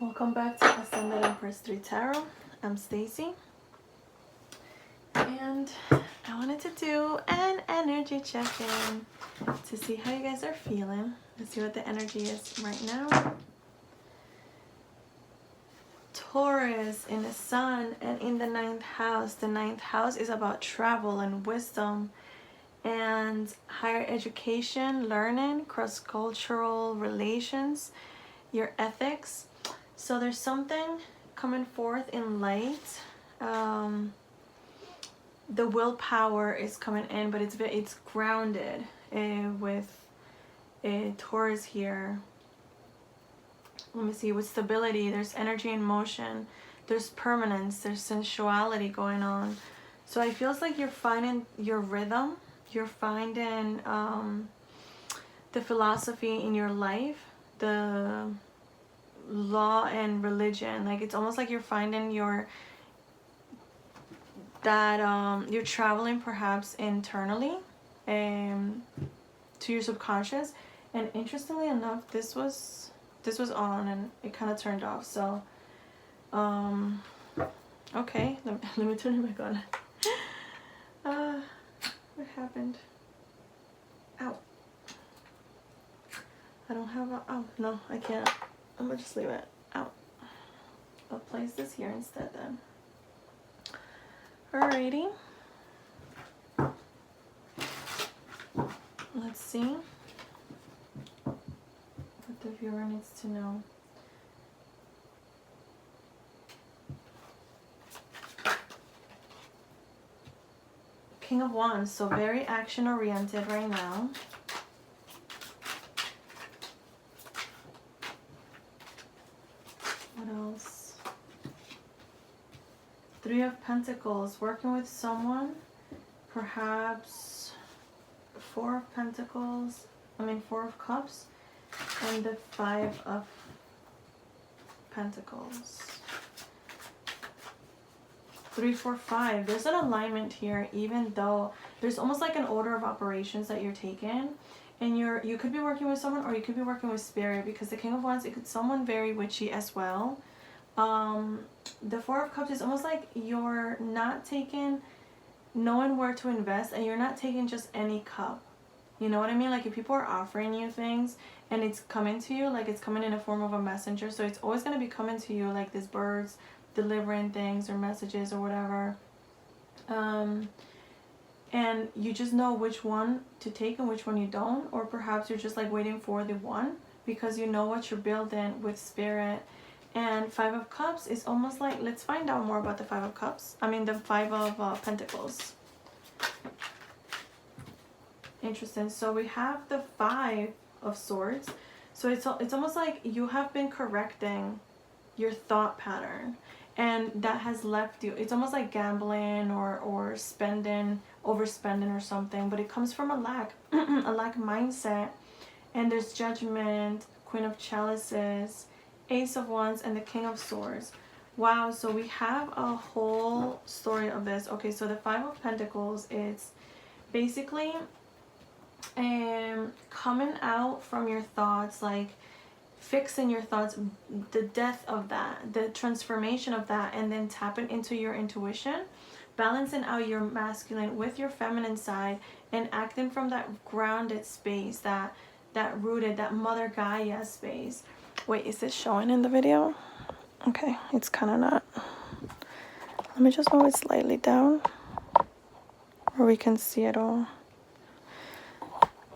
Welcome back to Ascended Empress 3 Tarot. I'm Stacy, and I wanted to do an energy check-in to see how you guys are feeling. Let's see what the energy is right now. Taurus in the sun and in the 9th house. The 9th house is about travel and wisdom and higher education, learning, cross-cultural relations, your ethics. So there's something coming forth in light. The willpower is coming in, but it's grounded with a Taurus here. Let me see, with stability, there's energy and motion, there's permanence, there's sensuality going on. So it feels like you're finding your rhythm, you're finding the philosophy in your life, the law and religion. Like it's almost like you're finding you're traveling perhaps internally to your subconscious. And interestingly enough, this was on and it kind of turned off. So okay, let me turn it back on. What happened? Ow, I don't have a, oh no, I can't. I'm gonna just leave it out. I'll place this here instead then. Alrighty. Let's see what the viewer needs to know. King of Wands, so very action oriented right now. What else? 3 of Pentacles, working with someone, perhaps 4 of Pentacles, 4 of Cups, and the 5 of Pentacles. 3, 4, 5. There's an alignment here, even though there's almost like an order of operations that you're taking. And you could be working with someone, or you could be working with spirit, because the King of Wands, it could someone very witchy as well. The 4 of Cups is almost like you're not knowing where to invest, and you're not taking just any cup. You know what I mean? Like if people are offering you things and it's coming to you, like it's coming in a form of a messenger. So it's always going to be coming to you like this birds delivering things or messages or whatever. And you just know which one to take and which one you don't. Or perhaps you're just like waiting for the one because you know what you're building with spirit. And 5 of Cups is almost like, let's find out more about the 5 of Cups. The 5 of Pentacles. Interesting. So we have the 5 of Swords. So it's almost like you have been correcting your thought pattern, and that has left you. It's almost like gambling or spending, overspending or something, but it comes from a lack, a lack mindset. And there's Judgment, Queen of Chalices, Ace of Wands, and the King of Swords. Wow, so we have a whole story of this. Okay, so the 5 of Pentacles is basically coming out from your thoughts, like fixing your thoughts, the death of that, the transformation of that, and then tapping into your intuition, balancing out your masculine with your feminine side, and acting from that grounded space, that rooted, that Mother Gaia space. Wait, is this showing in the video? Okay, it's kind of not. Let me just move it slightly down where we can see it all.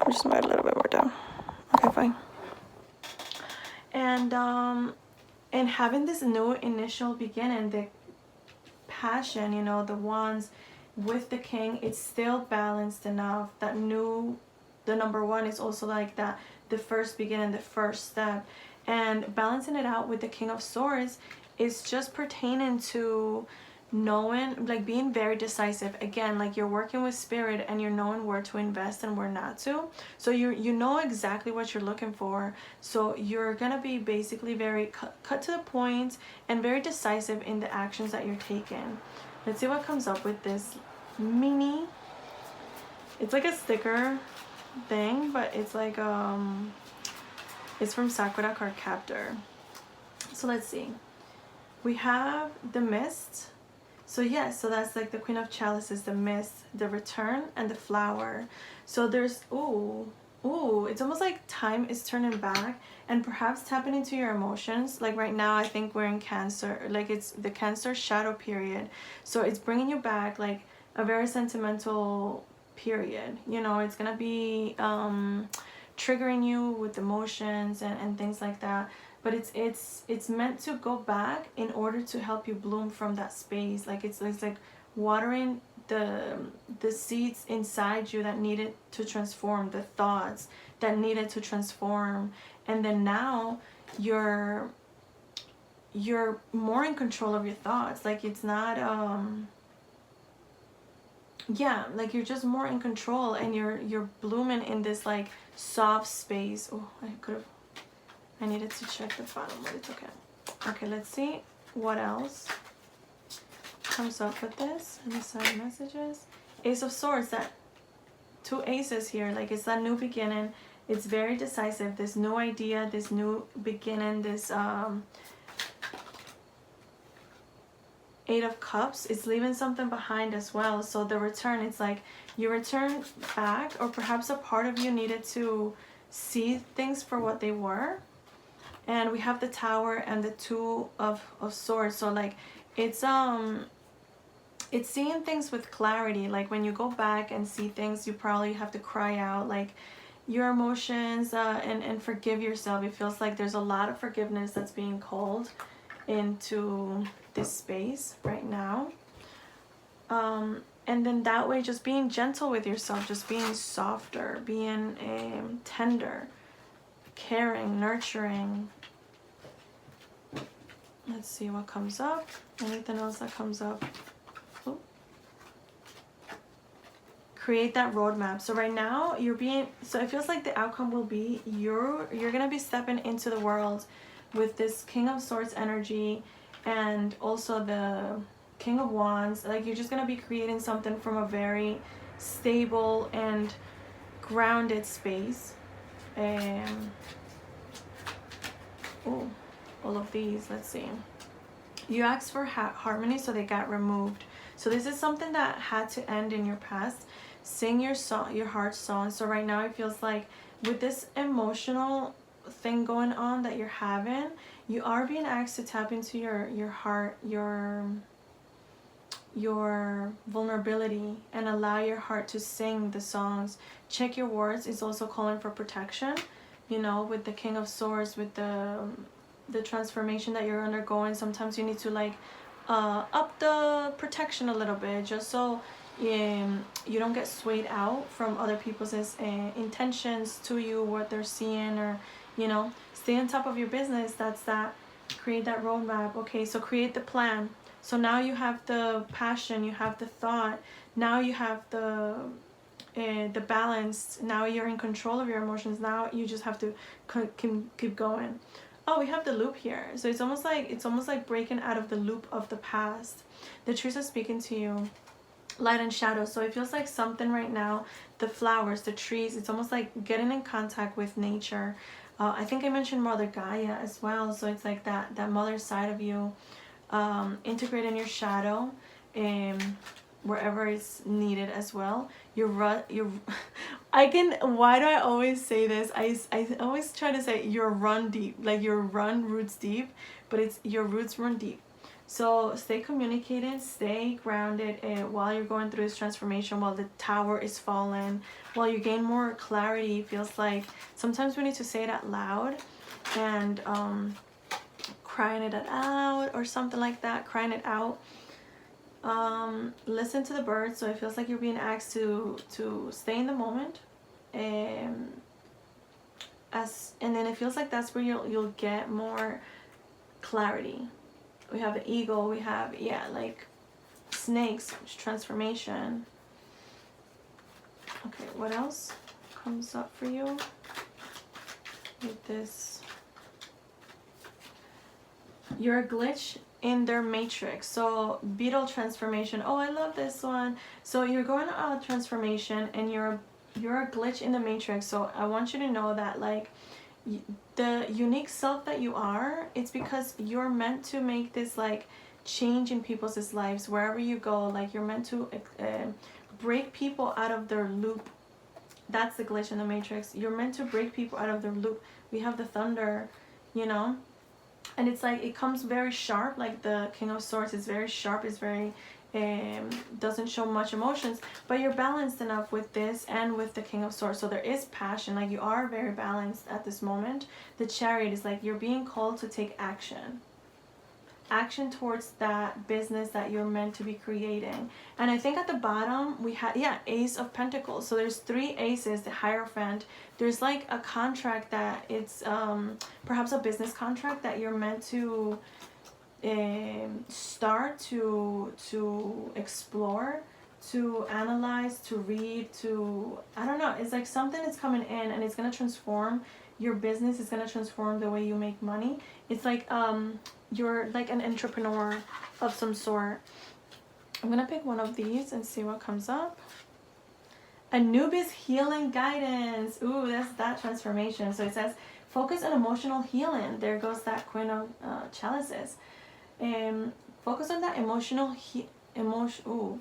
I'll just move it a little bit more down. Okay, fine. And having this new initial beginning, the passion, you know, the Wands with the King, it's still balanced enough. That the number 1 is also like that, the first beginning, the first step. And balancing it out with the King of Swords is just pertaining to knowing, like being very decisive. Again, like you're working with spirit and you're knowing where to invest and where not to. So you know exactly what you're looking for. So you're gonna be basically very cut to the point and very decisive in the actions that you're taking. Let's see what comes up with this mini. It's like a sticker thing, but it's like it's from Sakura Card Captor. So let's see. We have the mist. So yes, so that's like the Queen of Chalices, the mist, the return, and the flower. So there's, ooh, it's almost like time is turning back, and perhaps tapping into your emotions. Like right now, I think we're in Cancer, like it's the Cancer shadow period. So it's bringing you back, like a very sentimental period. You know, it's gonna be triggering you with emotions and things like that. But it's meant to go back in order to help you bloom from that space. Like it's like watering the seeds inside you that needed to transform, the thoughts that needed to transform, and then now you're more in control of your thoughts. Like it's not yeah, like you're just more in control, and you're blooming in this like soft space. Oh, I needed to check the bottom, but it's okay. Okay, let's see what else comes up with this. Any side messages? Ace of Swords, that 2 aces here. Like it's that new beginning. It's very decisive. This new idea, this new beginning, this 8 of Cups is leaving something behind as well. So the return, it's like you return back, or perhaps a part of you needed to see things for what they were. And we have the Tower and the 2 of Swords. So like it's seeing things with clarity. Like when you go back and see things, you probably have to cry out like your emotions and forgive yourself. It feels like there's a lot of forgiveness that's being called into this space right now. And then that way, just being gentle with yourself, just being softer, being tender, caring, nurturing. Let's see what comes up. Anything else that comes up? Oh. Create that roadmap. So right now so it feels like the outcome will be you're gonna be stepping into the world with this King of Swords energy, and also the King of Wands. Like you're just gonna be creating something from a very stable and grounded space. Oh, all of these, let's see. You asked for harmony, so they got removed. So this is something that had to end in your past. Sing your song, your heart song. So right now it feels like with this emotional thing going on that you're having, you are being asked to tap into your heart, your vulnerability, and allow your heart to sing the songs. Check your words. It's also calling for protection, you know, with the King of Swords, with the transformation that you're undergoing. Sometimes you need to like up the protection a little bit, just so you don't get swayed out from other people's intentions to you, what they're seeing, or you know, stay on top of your business. That's that. Create that roadmap. Okay, so create the plan. So now you have the passion, you have the thought, now you have the balance. Now you're in control of your emotions. Now you just have to keep going. Oh, we have the loop here. So it's almost like breaking out of the loop of the past. The trees are speaking to you. Light and shadow. So it feels like something right now, the flowers, the trees, it's almost like getting in contact with nature. I think I mentioned Mother Gaia as well. So it's like that mother side of you, integrating your shadow wherever it's needed as well. Why do I always say this? I always try to say your run deep, like your run roots deep, but it's your roots run deep. So stay communicated, stay grounded while you're going through this transformation, while the tower is falling, while you gain more clarity. It feels like sometimes we need to say it out loud, and crying it out or something like that, crying it out. Listen to the birds. So it feels like you're being asked to stay in the moment, and then it feels like that's where you'll get more clarity. We have the eagle, we have, yeah, like snakes, transformation. Okay, what else comes up for you with this? You're a glitch in their matrix. So beetle transformation. Oh, I love this one. So you're going on a transformation, and you're a glitch in the matrix. So I want you to know that, like, the unique self that you are, it's because you're meant to make this like change in people's lives wherever you go. Like you're meant to break people out of their loop. That's the glitch in the matrix. You're meant to break people out of their loop. We have the thunder, you know, and it's like it comes very sharp. Like the King of Swords is very sharp, is very doesn't show much emotions, but you're balanced enough with this and with the King of Swords, so there is passion. Like you are very balanced at this moment. The Chariot is like you're being called to take action towards that business that you're meant to be creating. And I think at the bottom we had, yeah, Ace of Pentacles. So there's 3 aces, the Hierophant. There's like a contract that it's perhaps a business contract that you're meant to start to explore, to analyze, to read, to, I don't know, it's like something is coming in and it's going to transform your business. It's going to transform the way you make money. It's like you're like an entrepreneur of some sort. I'm gonna pick one of these and see what comes up. Anubis healing guidance. Ooh, that's that transformation. So it says focus on emotional healing. There goes that Queen of Chalices. Focus on that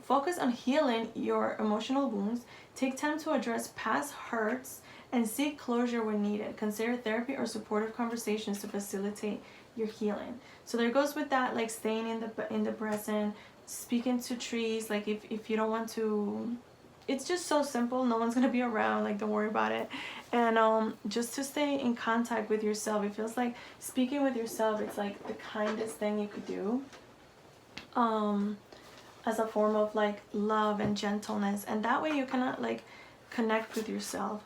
focus on healing your emotional wounds. Take time to address past hurts and seek closure when needed. Consider therapy or supportive conversations to facilitate your healing. So there goes with that, like staying in the present, speaking to trees. Like if you don't want to, it's just so simple. No one's gonna be around. Like don't worry about it. And just to stay in contact with yourself. It feels like speaking with yourself, it's like the kindest thing you could do. As a form of like love and gentleness, and that way you cannot like connect with yourself.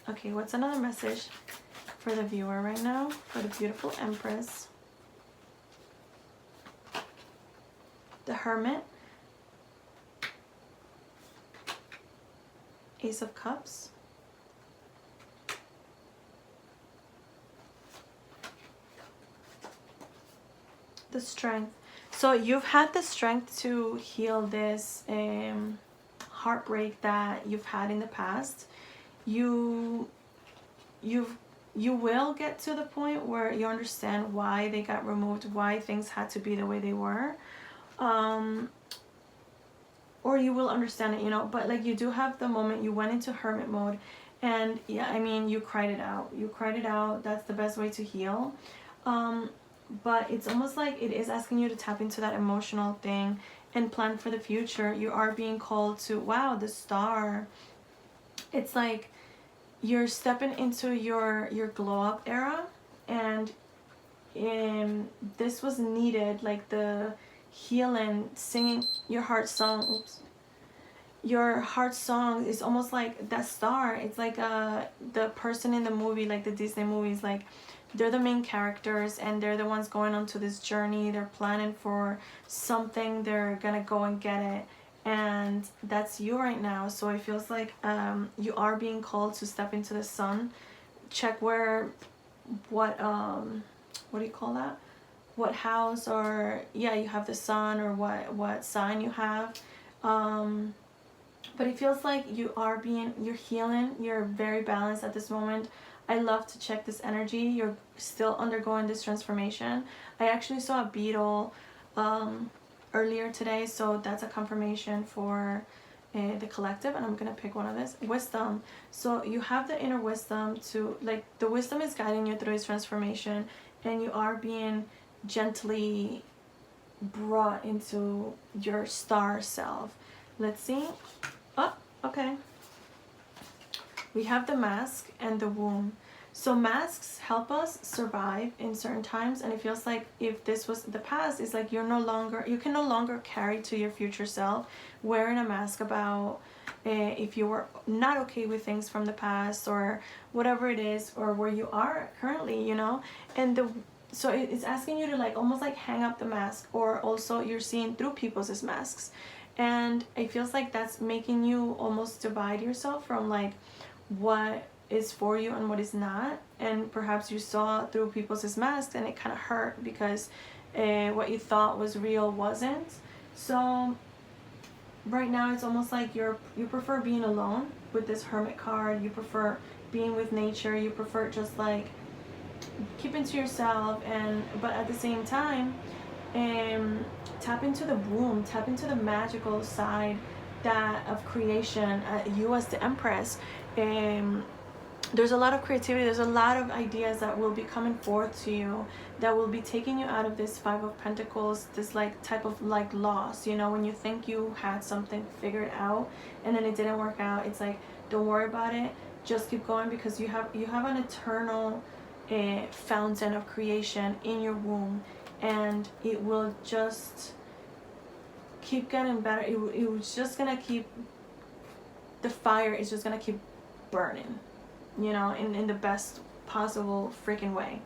Okay, what's another message for the viewer right now, for the beautiful Empress? The Hermit, Ace of Cups, the Strength. So you've had the strength to heal this heartbreak that you've had in the past. You will get to the point where you understand why they got removed, why things had to be the way they were, or you will understand it, you know. But like you do have the moment you went into hermit mode, and yeah, I mean, you cried it out. That's the best way to heal. But it's almost like it is asking you to tap into that emotional thing and plan for the future. You are being called to, wow, the Star. It's like you're stepping into your glow up era, and this was needed. Like the healing, singing your heart song. Oops. Your heart song is almost like that star. It's like the person in the movie, like the Disney movies, like they're the main characters and they're the ones going on to this journey. They're planning for something. They're gonna go and get it, and that's you right now. So it feels like you are being called to step into the sun. Check what do you call that, what house, or yeah, you have the sun, or what sign you have. But it feels like you're healing. You're very balanced at this moment. I love to check this energy. You're still undergoing this transformation. I actually saw a beetle earlier today, so that's a confirmation for the collective. And I'm gonna pick one of this. Wisdom. So you have the inner wisdom to, like, the wisdom is guiding you through this transformation, and you are being gently brought into your star self. Let's see. Oh, okay. We have the Mask and the Womb. So masks help us survive in certain times, and it feels like if this was the past, it's like you can no longer carry to your future self wearing a mask about if you were not okay with things from the past, or whatever it is, or where you are currently, you know. And so it's asking you to like almost like hang up the mask, or also you're seeing through people's masks, and it feels like that's making you almost divide yourself from like what is for you and what is not. And perhaps you saw through people's masks and it kind of hurt because what you thought was real wasn't. So right now it's almost like you prefer being alone with this Hermit card. You prefer being with nature. You prefer just like keep into yourself, and but at the same time, tap into the womb, tap into the magical side that of creation. You as the Empress, there's a lot of creativity, there's a lot of ideas that will be coming forth to you, that will be taking you out of this Five of Pentacles, this like type of like loss, you know, when you think you had something figured out and then it didn't work out. It's like, don't worry about it, just keep going, because you have an eternal fountain of creation in your womb, and it will just keep getting better. It was just gonna keep, the fire is just gonna keep burning, you know, in the best possible freaking way.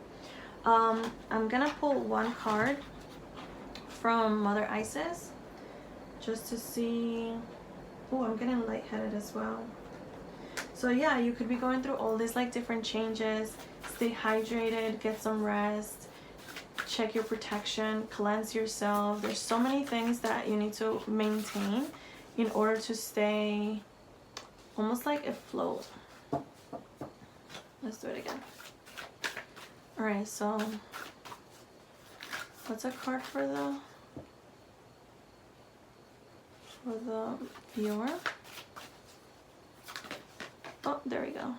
I'm gonna pull one card from Mother Isis just to see. Oh, I'm getting lightheaded as well. So yeah, you could be going through all these like different changes. Stay hydrated, get some rest, check your protection, cleanse yourself. There's so many things that you need to maintain in order to stay almost like afloat. Let's do it again. Alright, so what's a card for the viewer? Oh, there we go.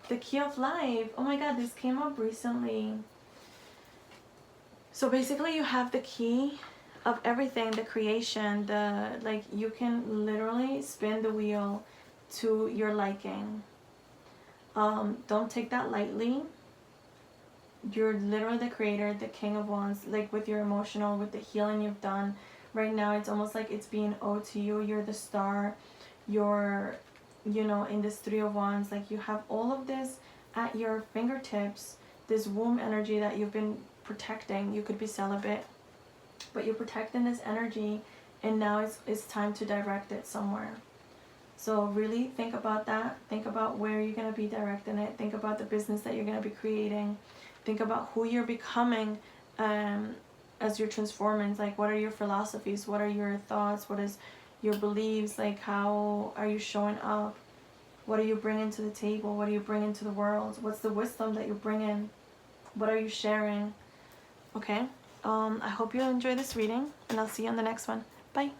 The Key of Life. Oh my god, this came up recently. So basically you have the key of everything, the creation, like you can literally spin the wheel to your liking. Don't take that lightly. You're literally the creator, the King of Wands, like with your emotional, with the healing you've done. Right now it's almost like it's being owed to you. You're the star. You're, you know, in this Three of Wands, like you have all of this at your fingertips, this womb energy that you've been protecting. You could be celibate, but you're protecting this energy, and now it's time to direct it somewhere. So really think about that. Think about where you're going to be directing it. Think about the business that you're going to be creating. Think about who you're becoming as you're transforming. Like, what are your philosophies? What are your thoughts? What is your beliefs? Like, how are you showing up? What are you bringing to the table? What are you bringing to the world? What's the wisdom that you're bringing? What are you sharing? Okay, I hope you enjoy this reading, and I'll see you on the next one. Bye.